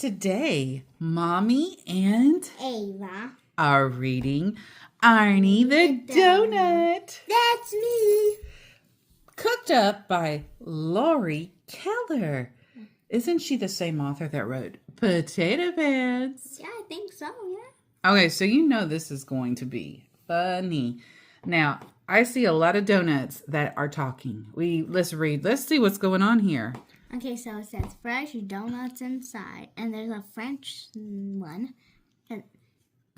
Today, Mommy and Ava are reading Arnie the Doughnut. That's me. Cooked up by Lori Keller. Isn't she the same author that wrote Potato Pants? Yeah, I think so, yeah. Okay, so you know this is going to be funny. Now, I see a lot of donuts that are talking. Let's read. Let's see what's going on here. Okay, so it says fresh donuts inside, and there's a French one. And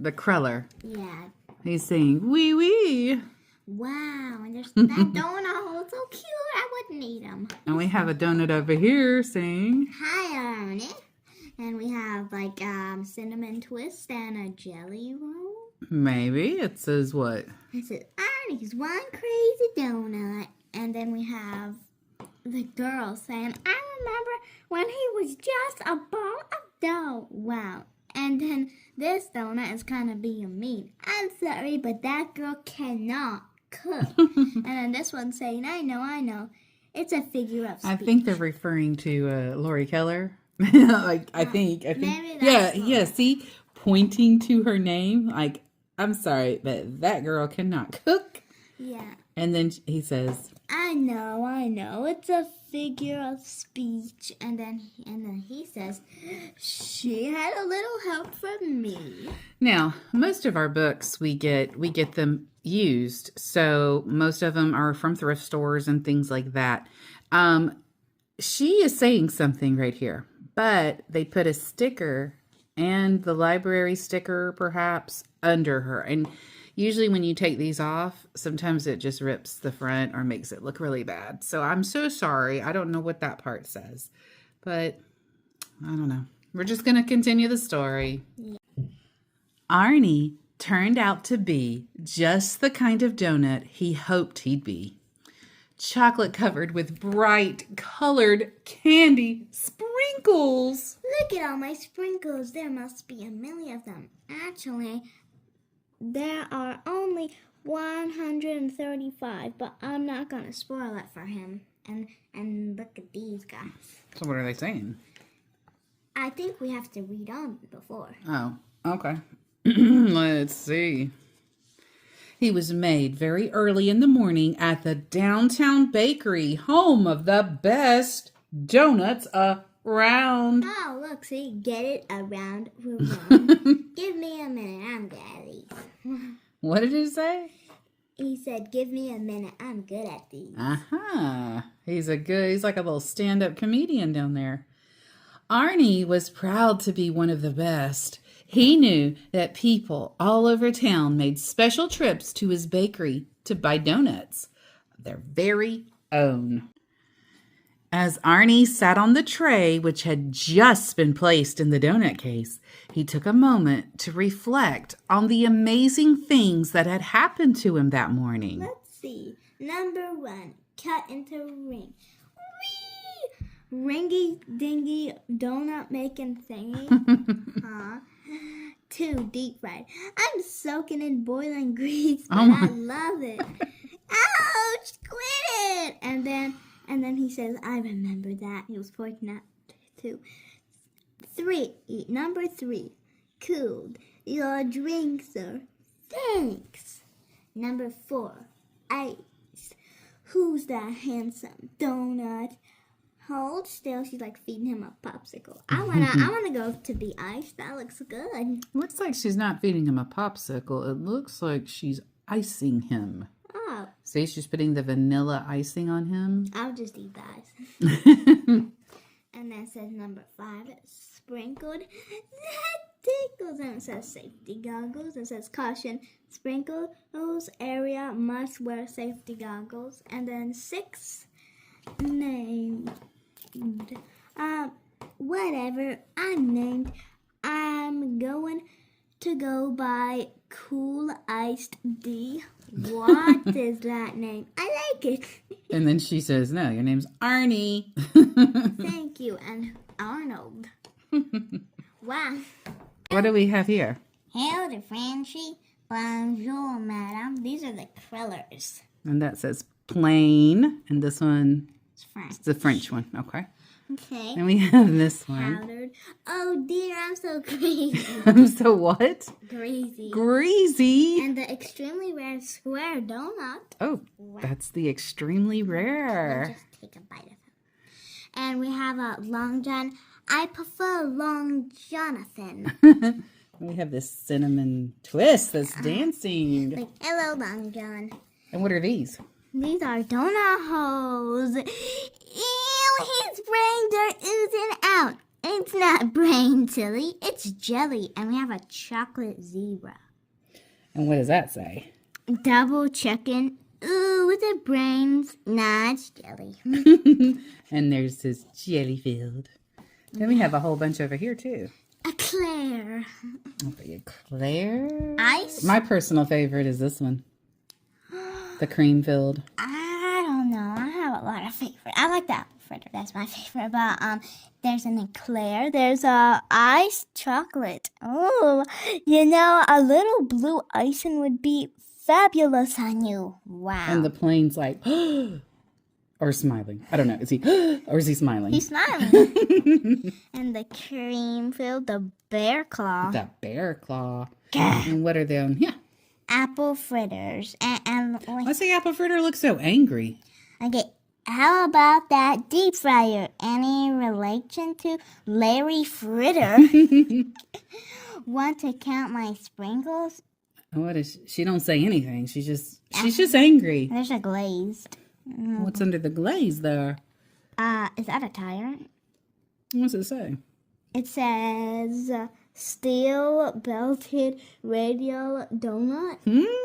The Kreller. yeah. He's saying, wee wee. Wow, and there's that donut hole, so cute. I wouldn't eat them. And we have a donut over here saying, Hi, Arnie. And we have like cinnamon twist and a jelly roll. maybe. It says what? It says Arnie's one crazy donut. And then we have the girl saying, I remember when he was just a ball of dough. Wow. And then this donut is kind of being mean. I'm sorry, but that girl cannot cook. And then this one's saying, I know. It's a figure of speech. I think they're referring to Lori Keller. I think. Maybe Yeah. See, pointing to her name. Like, I'm sorry, but that girl cannot cook. Yeah. And then he says, I know. It's a figure of speech. And then he says, she had a little help from me. now, most of our books we get them used. So most of them are from thrift stores and things like that. She is saying something right here, but they put a sticker and the library sticker perhaps under her. And usually when you take these off, sometimes it just rips the front or makes it look really bad. So I'm so sorry. I don't know what that part says, but I don't know. We're just going to continue the story. Yeah. Arnie turned out to be just the kind of donut he hoped he'd be. Chocolate covered with bright colored candy sprinkles. Look at all my sprinkles. There must be a million of them. Actually, there are only 135, but I'm not going to spoil it for him. And look at these guys. So what are they saying? I think we have to read on before. Oh, okay. Let's see. He was made very early in the morning at the downtown bakery, home of the best donuts around. Oh, look, see, get it around. Give me a minute, I'm good at these. What did he say? He said, give me a minute, I'm good at these. He's like a little stand-up comedian down there. Arnie was proud to be one of the best. He knew that people all over town made special trips to his bakery to buy donuts, their very own. As Arnie sat on the tray, which had just been placed in the donut case, he took a moment to reflect on the amazing things that had happened to him that morning. Let's see. Number 1, cut into ring. Whee! Ringy dingy donut making thingy. 2, deep fried. I'm soaking in boiling grease, but I love it. Ouch! Quit it! And then he says, I remember that. He was pointing at 2. 3, number 3, cooled. Your drink, sir. Thanks. Number 4, ice. Who's that handsome donut? Hold still. She's like feeding him a popsicle. I wanna go to the ice. That looks good. Looks like she's not feeding him a popsicle. It looks like she's icing him. Oh. See, she's putting the vanilla icing on him. I'll just eat the ice. And then it says number 5, sprinkled. That tickles. And it says safety goggles. It says caution. Sprinkles area must wear safety goggles. And then 6, named. Whatever. I'm named. I'm going to go by Cool Iced D. What is that name? I like it. And then she says, no, your name's Arnie. Thank you. And Arnold. Wow. What do we have here? Hello to Frenchie. Bonjour, madame. These are the Krellers. And that says plain. And this one It's French. is the French one. Okay. Okay. And we have this one. Powdered. Oh dear, I'm so crazy. I'm so what? Crazy. Greasy. And the extremely rare square donut. Oh, that's the extremely We'll rare. just take a bite of it. And we have a Long John. I prefer Long Jonathan. We have this cinnamon twist that's dancing. Like, hello, Long John. And what are these? These are donut holes. Ew, his brains are oozing out. It's not brain, silly. It's jelly. And we have a chocolate zebra. And what does that say? Double chicken. Ooh, with the brains. Nah, it's jelly. And there's this jelly filled. Then we have a whole bunch over here too. A Claire. Okay, Claire. Ice. My personal favorite is this one. The cream filled. I don't know. I have a lot of favorites. I like the apple fritter. That's my favorite. But there's an eclair. There's a iced chocolate. Oh, you know, a little blue icing would be fabulous on you. Wow. And the plane's like, or smiling. I don't know. Is he, or is he smiling? He's smiling. And the cream filled the bear claw. The bear claw. And what are them? Yeah. Apple fritters. And Why say apple fritter looks so angry? okay, how about that deep fryer? Any relation to Larry Fritter? Want to count my sprinkles? What is she don't say anything. She's just angry. There's a glazed. What's under the glaze there? Is that a tire? What's it say? It says steel belted radial donut.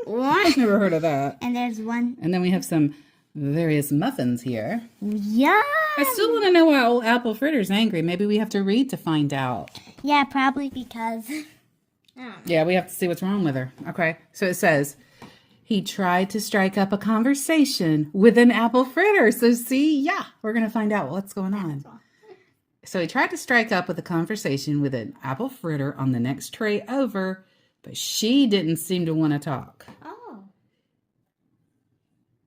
What? I've never heard of that. And there's one. And then we have some various muffins here. Yeah. I still want to know why old apple fritter's angry. Maybe we have to read to find out. Yeah, probably because. Yeah, we have to see what's wrong with her. Okay, so it says, he tried to strike up a conversation with an apple fritter. So see, yeah, we're going to find out what's going on. So he tried to strike up with a conversation with an apple fritter on the next tray over, but she didn't seem to want to talk. Oh.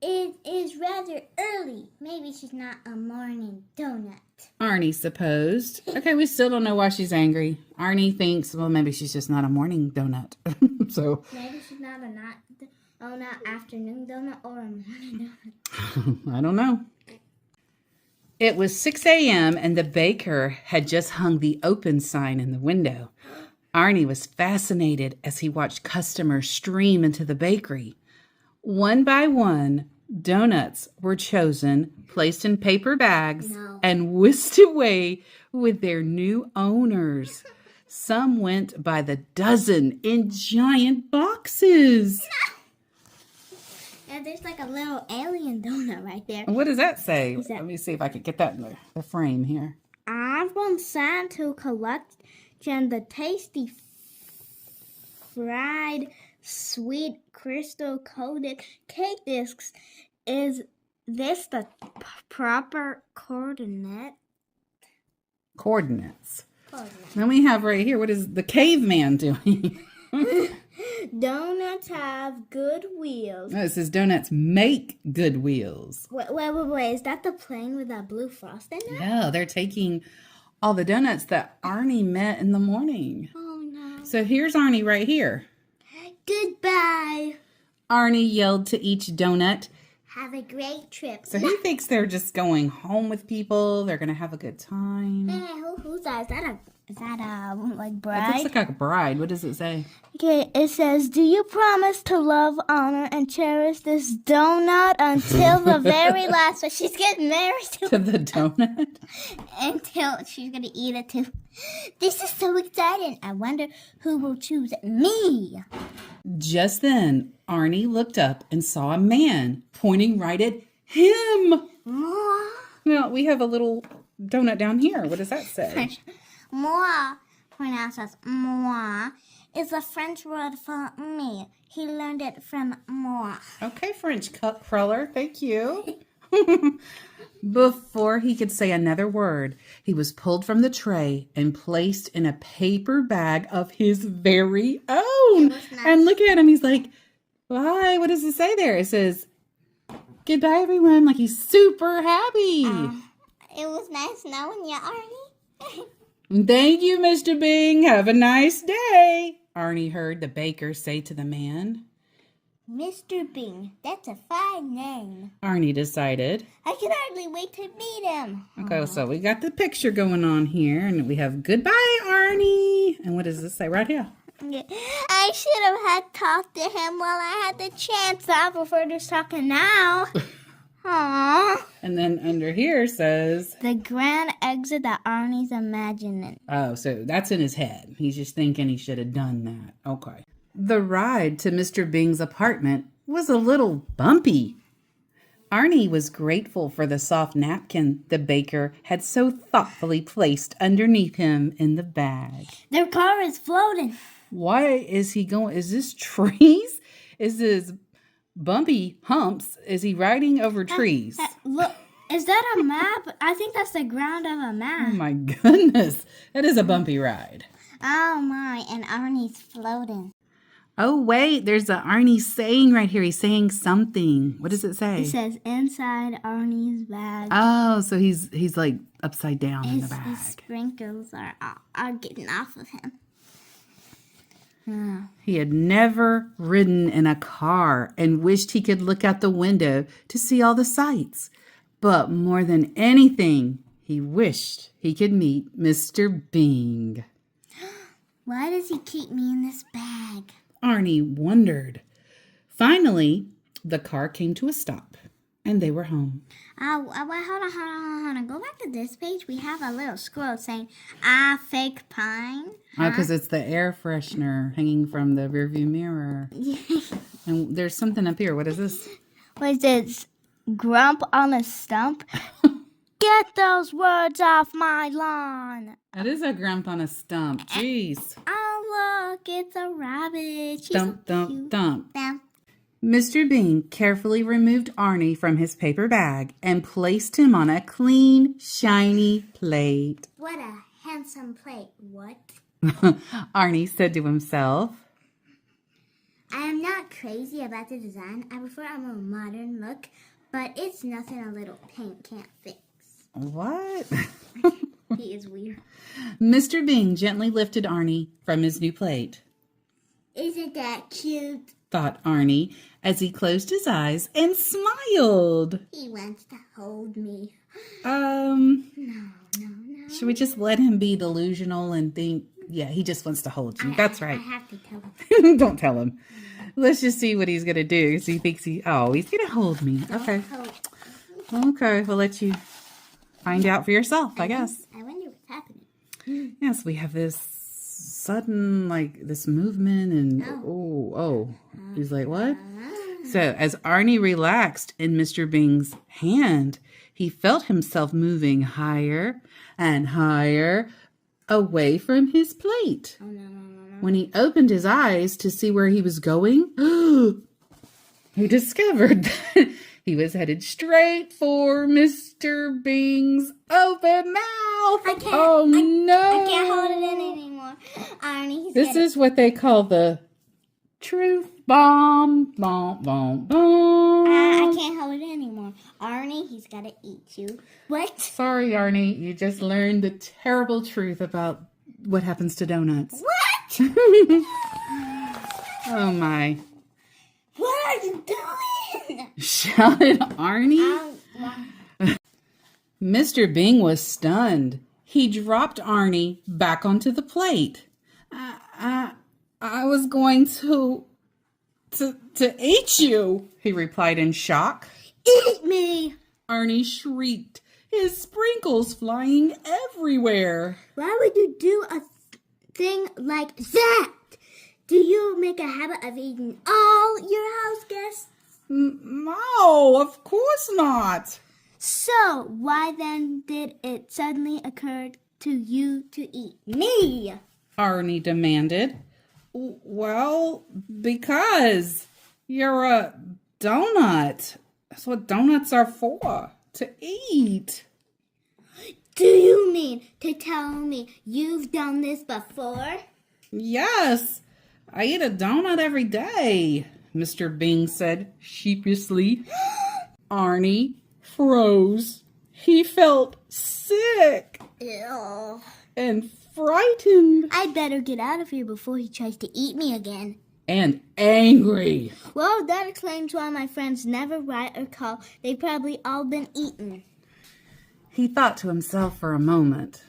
It is rather early. Maybe she's not a morning donut. Arnie supposed. Okay, we still don't know why she's angry. Arnie thinks, well, maybe she's just not a morning donut. So Maybe she's not a afternoon donut or a morning donut. I don't know. It was 6 a.m. and the baker had just hung the open sign in the window. Arnie was fascinated as he watched customers stream into the bakery. One by one, donuts were chosen, placed in paper bags, and whisked away with their new owners. Some went by the dozen in giant boxes. And there's like a little alien donut right there. What does that say? that- Let me see if I can get that in the frame here. I've been sent to collect the tasty fried sweet crystal coated cake discs. Is this the proper coordinate? Coordinates. Then we have right here, what is the caveman doing? Donuts have good wheels. No, it says donuts make good wheels. Wait. Is that the plane with that blue frosting in it? Yeah, they're taking all the donuts that Arnie met in the morning. Oh, no. So here's Arnie right here. Goodbye. Arnie yelled to each donut. Have a great trip. So he thinks they're just going home with people. They're going to have a good time. Who's that? Is that a like It bride? looks like a bride. What does it say? Okay, it says, do you promise to love, honor, and cherish this donut until the very last? So she's getting married To the donut? until she's going to eat it too. This is so exciting. I wonder who will choose me. Just then, Arnie looked up and saw a man pointing right at him. Moi. Now, we have a little donut down here. What does that say? Moi, pronounced as moi, is a French word for me. He learned it from moi. Okay, French cruller. Thank you. Before he could say another word, he was pulled from the tray and placed in a paper bag of his very own. nice. And look at him. He's like, bye. What does it say there? It says, goodbye, everyone. Like he's super happy. It was nice knowing you, Arnie. Thank you, Mr. Bing. Have a nice day, Arnie heard the baker say to the man. Mr. Bing, that's a fine name. Arnie decided. I can hardly wait to meet him. Okay, so we got the picture going on here, and we have goodbye, Arnie. And what does this say right here? I should have had talked to him while I had the chance. I prefer just talking now. Aww. And then under here says... The grand exit that Arnie's imagining. Oh, so that's in his head. He's just thinking he should have done that. Okay. The ride to Mr. Bing's apartment was a little bumpy. Arnie was grateful for the soft napkin the baker had so thoughtfully placed underneath him in the bag. Their car is floating. Why is he going? Is this trees? Is this bumpy humps? Is he riding over trees? Look, is that a map? I think that's the ground of a map. Oh my goodness. That is a bumpy ride. Oh my, and Arnie's floating. Oh wait, there's a Arnie saying right here. He's saying something. What does it say? It says inside Arnie's bag. Oh, so he's like upside down in the bag. His sprinkles are getting off of him. He had never ridden in a car and wished he could look out the window to see all the sights. But more than anything, he wished he could meet Mr. Bing. Why does he keep me in this bag? Arnie wondered. Finally, the car came to a stop, and they were home. Hold on. Go back to this page. We have a little scroll saying, fake pine. Oh, because it's the air freshener hanging from the rearview mirror. And there's something up here. What is this? What is this? Grump on a stump? Get those words off my lawn. It is a grump on a stump. Jeez. Oh, look, it's a rabbit. She's Thump, so thump, cute. thump. Thump. Mr. Bing carefully removed Arnie from his paper bag and placed him on a clean, shiny plate. What a handsome plate. What? Arnie said to himself. I am not crazy about the design. I prefer a more modern look, but it's nothing a little paint can't fix. What? He is weird. Mr. Bing gently lifted Arnie from his new plate. Isn't that cute? Thought Arnie as he closed his eyes and smiled. He wants to hold me. No. No. Should we just let him be delusional and think, yeah, he just wants to hold you. That's right. I have to tell him. Don't tell him. Let's just see what he's going to do. Because he thinks he's going to hold me. Okay. Okay, we'll let you find out for yourself, I guess. I wonder what's happening. Yes, we have this sudden, this movement and, he's like, what? So as Arnie relaxed in Mr. Bing's hand, he felt himself moving higher and higher away from his plate. Oh, no. When he opened his eyes to see where he was going, he discovered that he was headed straight for Mr. Bing's open mouth. I can't. Oh, no. I can't hold it in anymore. Arnie, This is what they call the truth bomb. Bomb, bomb, bomb. I can't hold it anymore. Arnie, he's got to eat you. What? Sorry, Arnie. You just learned the terrible truth about what happens to donuts. What? Oh, my. What are you doing? Shouted Arnie. Mr. Bing was stunned. He dropped Arnie back onto the plate. I was going to eat you, he replied in shock. Eat me. Arnie shrieked, his sprinkles flying everywhere. Why would you do a thing like that? Do you make a habit of eating all your house guests? No, of course not. So, why then did it suddenly occur to you to eat me? Arnie demanded. Well, because you're a donut. That's what donuts are for, to eat. Do you mean to tell me you've done this before? Yes, I eat a donut every day, Mr. Bing said sheepishly. Arnie froze. He felt sick Ew. and frightened I better get out of here before he tries to eat me again. and angry. Well, that explains why my friends never write or call. They've probably all been eaten. He thought to himself for a moment.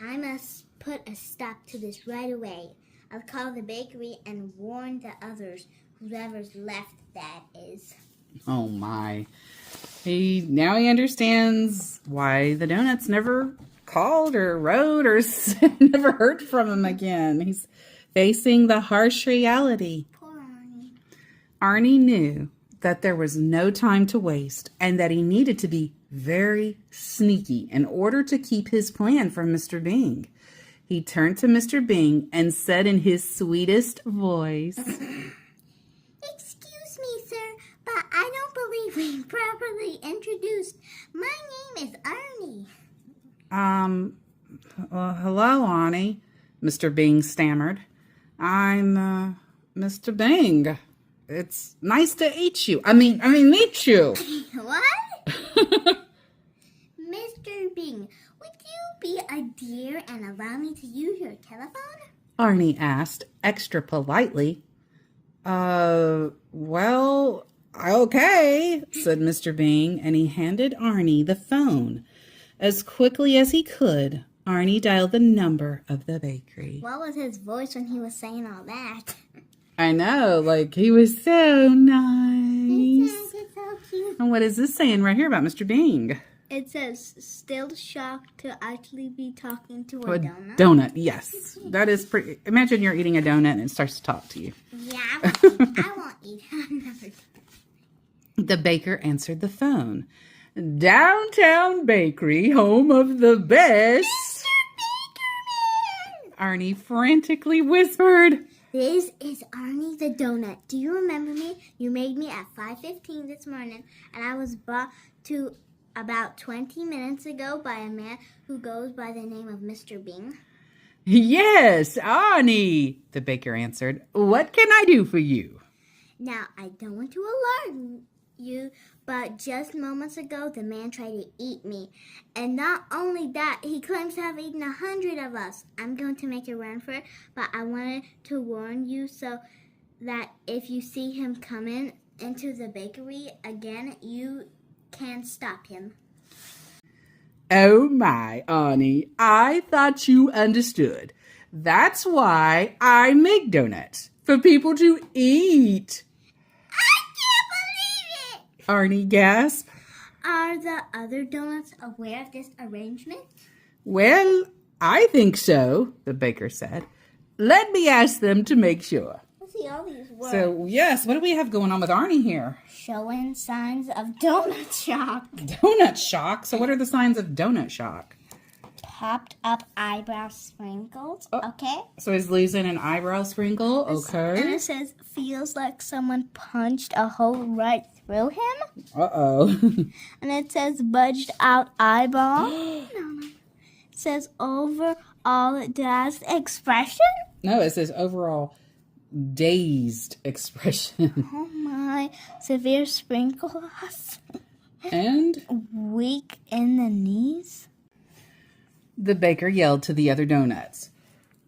I must put a stop to this right away. I'll call the bakery and warn the others, whoever's left, that is. Oh my. Now he understands why the Donuts never called or wrote or never heard from him again. He's facing the harsh reality. Poor Arnie. Arnie knew that there was no time to waste and that he needed to be very sneaky in order to keep his plan from Mr. Bing. He turned to Mr. Bing and said in his sweetest voice, Excuse me, sir, but I don't believe we properly introduced. My name is Arnie. Hello, Arnie, Mr. Bing stammered. I'm, Mr. Bing. It's nice to meet you. Meet you. What? Mr. Bing, would you be a dear and allow me to use your telephone? Arnie asked, extra politely. Well, okay, said Mr. Bing, and he handed Arnie the phone. As quickly as he could, Arnie dialed the number of the bakery. What was his voice when he was saying all that? I know, like, he was so nice. It's so cute. And what is this saying right here about Mr. Bing? It says, still shocked to actually be talking to A a donut. donut, yes. That is pretty. Imagine you're eating a donut and it starts to talk to you. Yeah, I won't eat. I'll never do. The baker answered the phone. Downtown Bakery, home of the best. Mr. Bakerman! Arnie frantically whispered. This is Arnie the Doughnut. Do you remember me? You made me at 5:15 this morning, and I was brought to about 20 minutes ago by a man who goes by the name of Mr. Bing. Yes, Arnie, the baker answered. What can I do for you? Now, I don't want to alarm you, but just moments ago, the man tried to eat me. And not only that, he claims to have eaten 100 of us. I'm going to make a run for it, but I wanted to warn you so that if you see him coming into the bakery again, you can stop him. Oh my, Arnie, I thought you understood. That's why I make donuts, for people to eat. I can't believe it! Arnie gasped. Are the other donuts aware of this arrangement? Well, I think so, the baker said. Let me ask them to make sure. Let's see all these words. So, yes, what do we have going on with Arnie here? Showing signs of donut shock. Donut shock? So what are the signs of donut shock? Popped up eyebrow sprinkles. Oh. Okay. So he's losing an eyebrow sprinkle? And Okay. it says, feels like someone punched a hole right through him. Uh-oh. And it says, budged out eyeball. No. It says, overall dazed expression. No, it says overall dazed expression. Oh my. Severe sprinkle loss. And Weak in the knees. the baker yelled to the other donuts.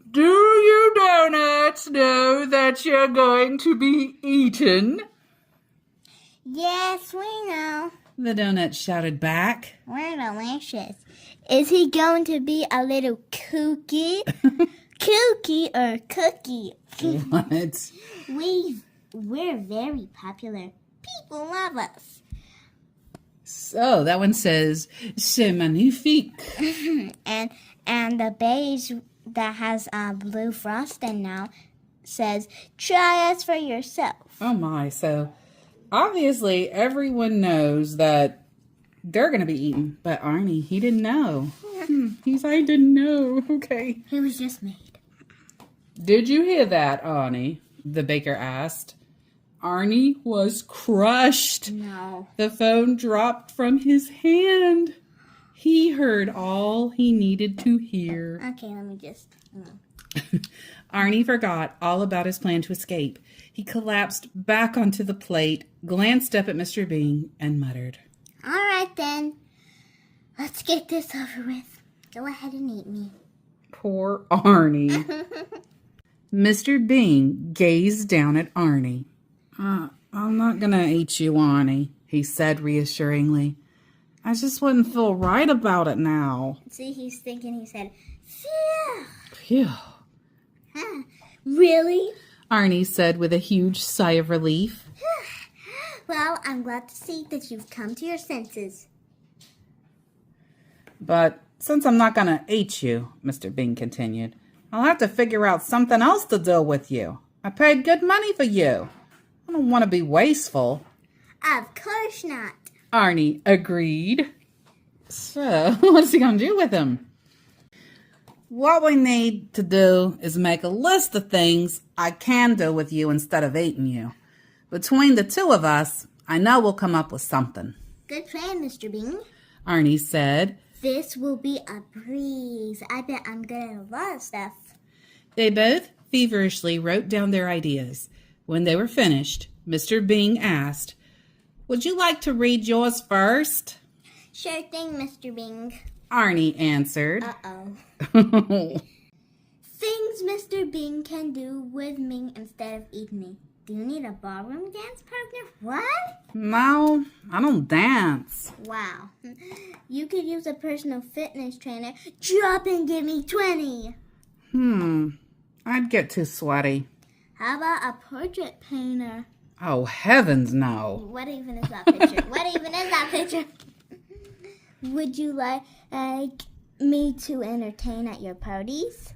Do you donuts know that you're going to be eaten? Yes, we know. The donuts shouted back. We're delicious. Is he going to be a little kooky? Kooky or cookie? What? We're very popular. People love us. So that one says, c'est magnifique. And the beige that has blue frosting now says, try us for yourself. Oh my, so obviously everyone knows that they're going to be eaten, but Arnie, he didn't know. I didn't know. Okay. He was just made. Did you hear that, Arnie? The baker asked. Arnie was crushed. No. The phone dropped from his hand. He heard all he needed to hear. Okay, let me just... Arnie forgot all about his plan to escape. He collapsed back onto the plate, glanced up at Mr. Bing, and muttered. All right, then. Let's get this over with. Go ahead and eat me. Poor Arnie. Mr. Bing gazed down at Arnie. I'm not going to eat you, Arnie, he said reassuringly. I just wouldn't feel right about it now. See, he's thinking, he said, phew. Phew. Huh. Really? Arnie said with a huge sigh of relief. Well, I'm glad to see that you've come to your senses. But since I'm not going to eat you, Mr. Bing continued, I'll have to figure out something else to do with you. I paid good money for you. I don't want to be wasteful. Of course not. Arnie agreed. So, what's he going to do with him? What we need to do is make a list of things I can do with you instead of eating you. Between the two of us, I know we'll come up with something. Good plan, Mr. Bing. Arnie said. This will be a breeze. I bet I'm good at a lot of stuff. They both feverishly wrote down their ideas. When they were finished, Mr. Bing asked, Would you like to read yours first? Sure thing, Mr. Bing. Arnie answered. Uh-oh. Things Mr. Bing can do with me instead of eating me. Do you need a ballroom dance partner? What? No, I don't dance. Wow. You could use a personal fitness trainer. Drop and give me 20. I'd get too sweaty. How about a portrait painter? Oh, heavens no. What even is that picture? What even is that picture? Would you like me to entertain at your parties?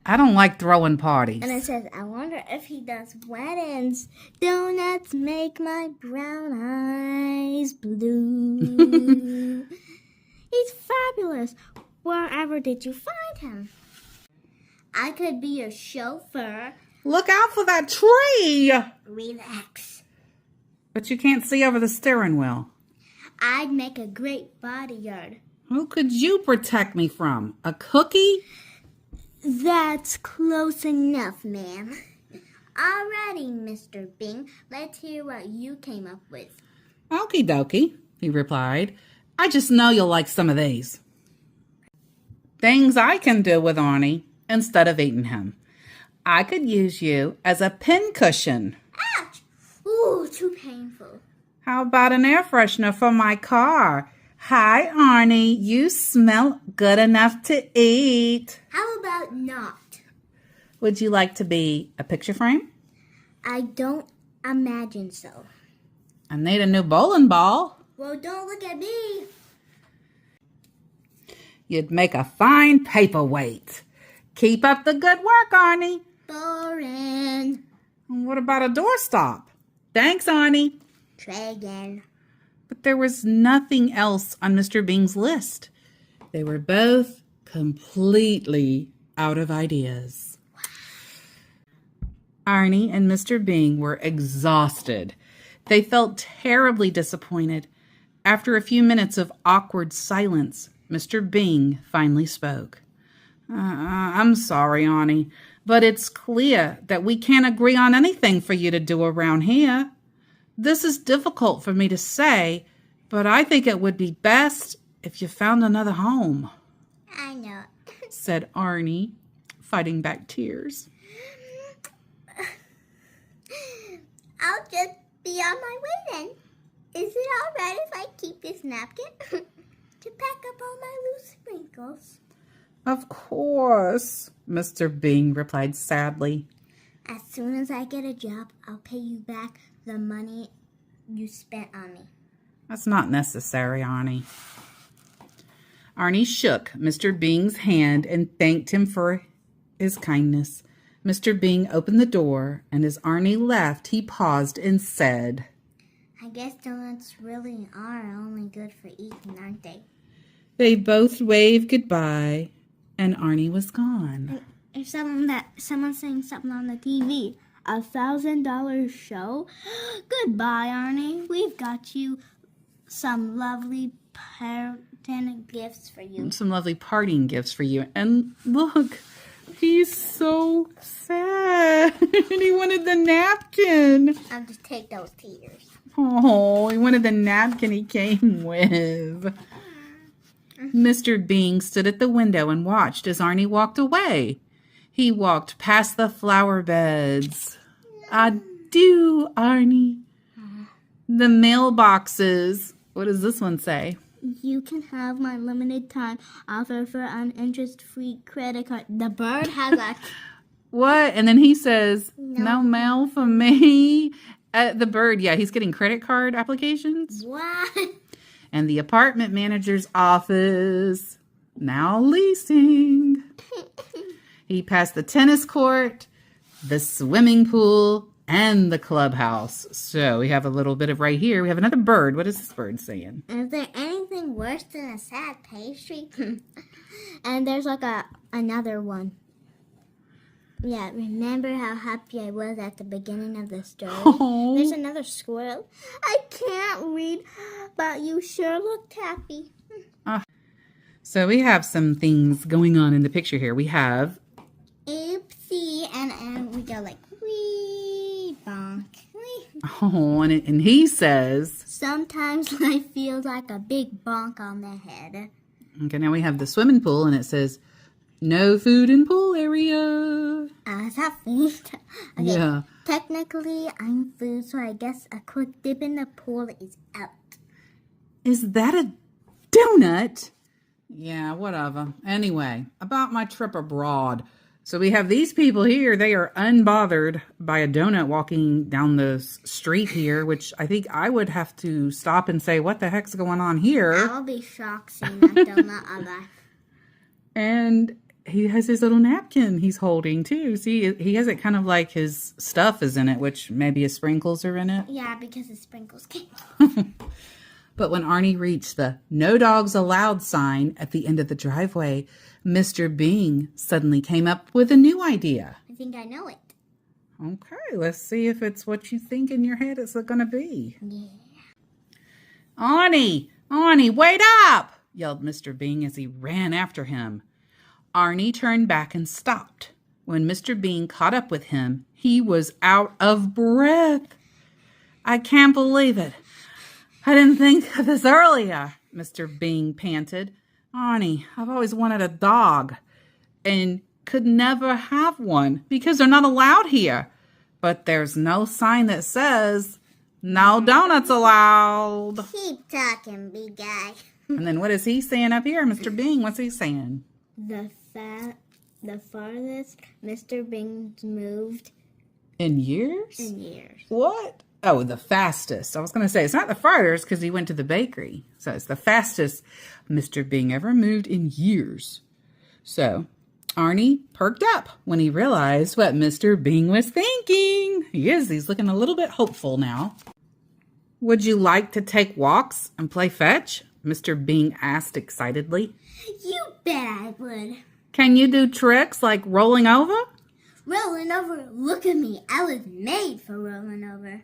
I don't like throwing parties. And it says, I wonder if he does weddings. Donuts make my brown eyes blue. He's fabulous. Wherever did you find him? I could be your chauffeur. Look out for that tree! Relax. But you can't see over the steering wheel. I'd make a great bodyguard. Who could you protect me from? A cookie? That's close enough, ma'am. Alrighty, Mr. Bing. Let's hear what you came up with. Okie dokie, he replied. I just know you'll like some of these. Things I can do with Arnie instead of eating him. I could use you as a pincushion. Ouch! Ooh, too painful. How about an air freshener for my car? Hi, Arnie. You smell good enough to eat. How about not? Would you like to be a picture frame? I don't imagine so. I need a new bowling ball. Well, don't look at me. You'd make a fine paperweight. Keep up the good work, Arnie. Boring. What about a doorstop? Thanks, Arnie. Try again. But there was nothing else on Mr. Bing's list. They were both completely out of ideas. Arnie and Mr. Bing were exhausted. They felt terribly disappointed. After a few minutes of awkward silence, Mr. Bing finally spoke. I'm sorry, Arnie, but it's clear that we can't agree on anything for you to do around here. This is difficult for me to say, but I think it would be best if you found another home. I know, said Arnie, fighting back tears. I'll just be on my way then. Is it all right if I keep this napkin to pack up all my loose sprinkles? Of course, Mr. Bing replied sadly. As soon as I get a job, I'll pay you back the money you spent on me. That's not necessary, Arnie. Arnie shook Mr. Bing's hand and thanked him for his kindness. Mr. Bing opened the door, and as Arnie left, he paused and said, I guess donuts really are only good for eating, aren't they? They both waved goodbye, and Arnie was gone. If someone's saying something on the TV, $1,000 show. Goodbye, Arnie. We've got you some lovely parenting gifts for you. Some lovely parting gifts for you. And look, he's so sad. He wanted the napkin. I'll just take those tears. Oh, he wanted the napkin he came with. Mr. Bing stood at the window and watched as Arnie walked away. He walked past the flower beds. Adieu, Arnie. The mailboxes. What does this one say? You can have my limited time offer for an interest-free credit card. The bird has a... What? And then he says, no mail for me. The bird, yeah, he's getting credit card applications. What? And the apartment manager's office, now leasing. He passed the tennis court, the swimming pool, and the clubhouse. So we have a little bit of right here. We have another bird. What is this bird saying? Is there anything worse than a sad pastry? And there's like another one. Yeah, remember how happy I was at the beginning of the story? Oh. There's another squirrel. I can't read, but you sure looked happy. So we have some things going on in the picture here. We have... Oopsie, and we go like, wee, bonk, wee. Oh, and he says... Sometimes life feels like a big bonk on the head. Okay, now we have the swimming pool, and it says, no food in pool area. Is that food? Okay, Yeah. technically, I'm food, so I guess a quick dip in the pool is out. Is that a donut? Yeah, whatever. Anyway, about my trip abroad. So we have these people here. They are unbothered by a donut walking down the street here, which I think I would have to stop and say, what the heck's going on here? I'll be shocked seeing that donut alive. And he has his little napkin he's holding too. See, he has it kind of like his stuff is in it, which maybe his sprinkles are in it. Yeah, because the sprinkles came. But when Arnie reached the no dogs allowed sign at the end of the driveway, Mr. Bing suddenly came up with a new idea. I think I know it. Okay, let's see if it's what you think in your head it's going to be. Yeah. Arnie, wait up, yelled Mr. Bing as he ran after him. Arnie turned back and stopped. When Mr. Bing caught up with him, he was out of breath. I can't believe it. I didn't think of this earlier, Mr. Bing panted. Arnie, I've always wanted a dog and could never have one because they're not allowed here. But there's no sign that says, no donuts allowed. Keep talking, big guy. And then what is he saying up here, Mr. Bing? What's he saying? The farthest Mr. Bing's moved In years? in years. What? Oh, the fastest. I was going to say, it's not the farthest because he went to the bakery. So it's the fastest Mr. Bing ever moved in years. So Arnie perked up when he realized what Mr. Bing was thinking. He's looking a little bit hopeful now. Would you like to take walks and play fetch? Mr. Bing asked excitedly. You bet I would. Can you do tricks like rolling over? Rolling over, look at me. I was made for rolling over.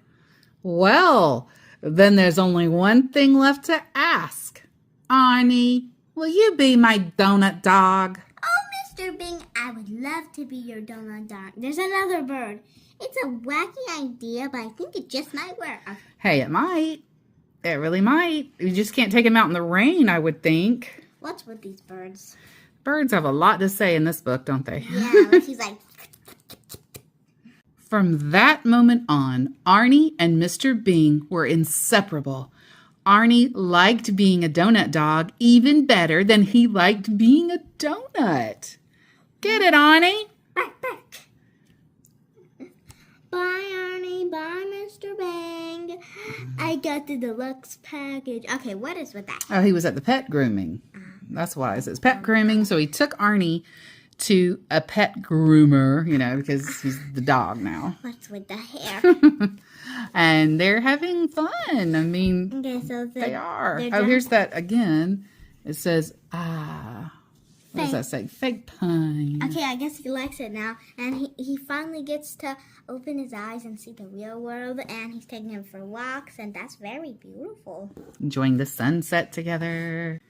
Well, then there's only one thing left to ask. Arnie, will you be my donut dog? Oh, Mr. Bing, I would love to be your donut dog. There's another bird. It's a wacky idea, but I think it just might work. Hey, it might. It really might. You just can't take him out in the rain, I would think. What's with these birds? Birds have a lot to say in this book, don't they? Yeah, like he's like... From that moment on, Arnie and Mr. Bing were inseparable. Arnie liked being a donut dog even better than he liked being a donut. Get it, Arnie? Back. Bye, Arnie. Bye, Mr. Bang. I got the deluxe package. Okay, what is with that? Oh, he was at the pet grooming. That's why it says pet grooming. So he took Arnie to a pet groomer, because he's the dog now. What's with the hair? And they're having fun. I mean, Okay, so they are. they're Oh, done. here's that again. It says, what does Fake. that say? Fake pine. Okay, I guess he likes it now. And he finally gets to open his eyes and see the real world. And he's taking him for walks. And that's very beautiful. Enjoying the sunset together.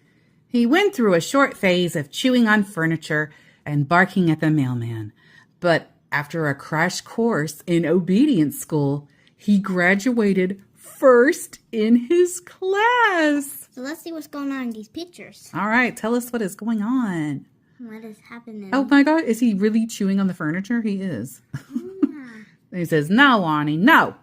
He went through a short phase of chewing on furniture and barking at the mailman. But after a crash course in obedience school, he graduated first in his class. So let's see what's going on in these pictures. All right, tell us what is going on. What is happening? Oh my God, is he really chewing on the furniture? He is. He says, no, Arnie, no.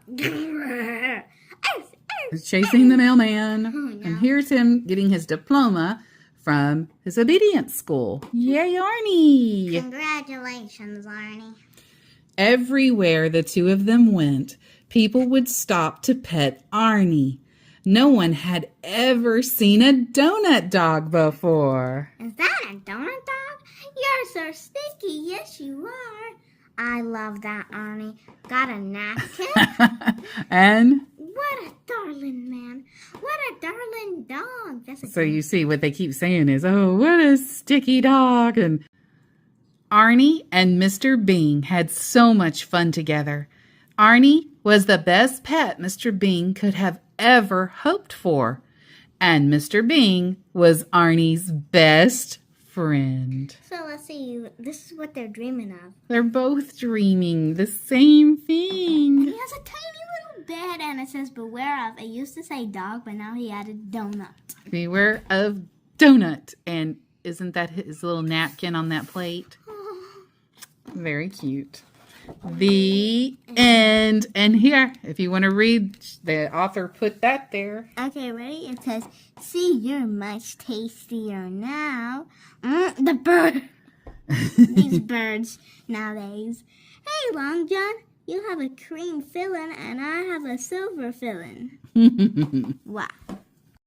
He's chasing the mailman. And here's him getting his diploma from his obedience school. Yay, Arnie. Congratulations, Arnie. Everywhere the two of them went, people would stop to pet Arnie. No one had ever seen a donut dog before. Is that a donut dog? You're so sticky. Yes, you are. I love that, Arnie. Got a napkin? And What a darling man. What a darling dog. That's a so you see what they keep saying is, oh, what a sticky dog. And Arnie and Mr. Bing had so much fun together. Arnie was the best pet Mr. Bing could have ever hoped for. And Mr. Bing was Arnie's best friend. So let's see. This is what they're dreaming of. They're both dreaming the same thing. He has a tiny little bed and it says beware of. It used to say dog, but now he added donut. Beware of donut. And isn't that his little napkin on that plate? Very cute. The end. And here, if you want to read, the author put that there. Okay, ready? It says, see, you're much tastier now. The bird. These birds nowadays. Hey, Long John, you have a cream filling and I have a silver filling. Wow.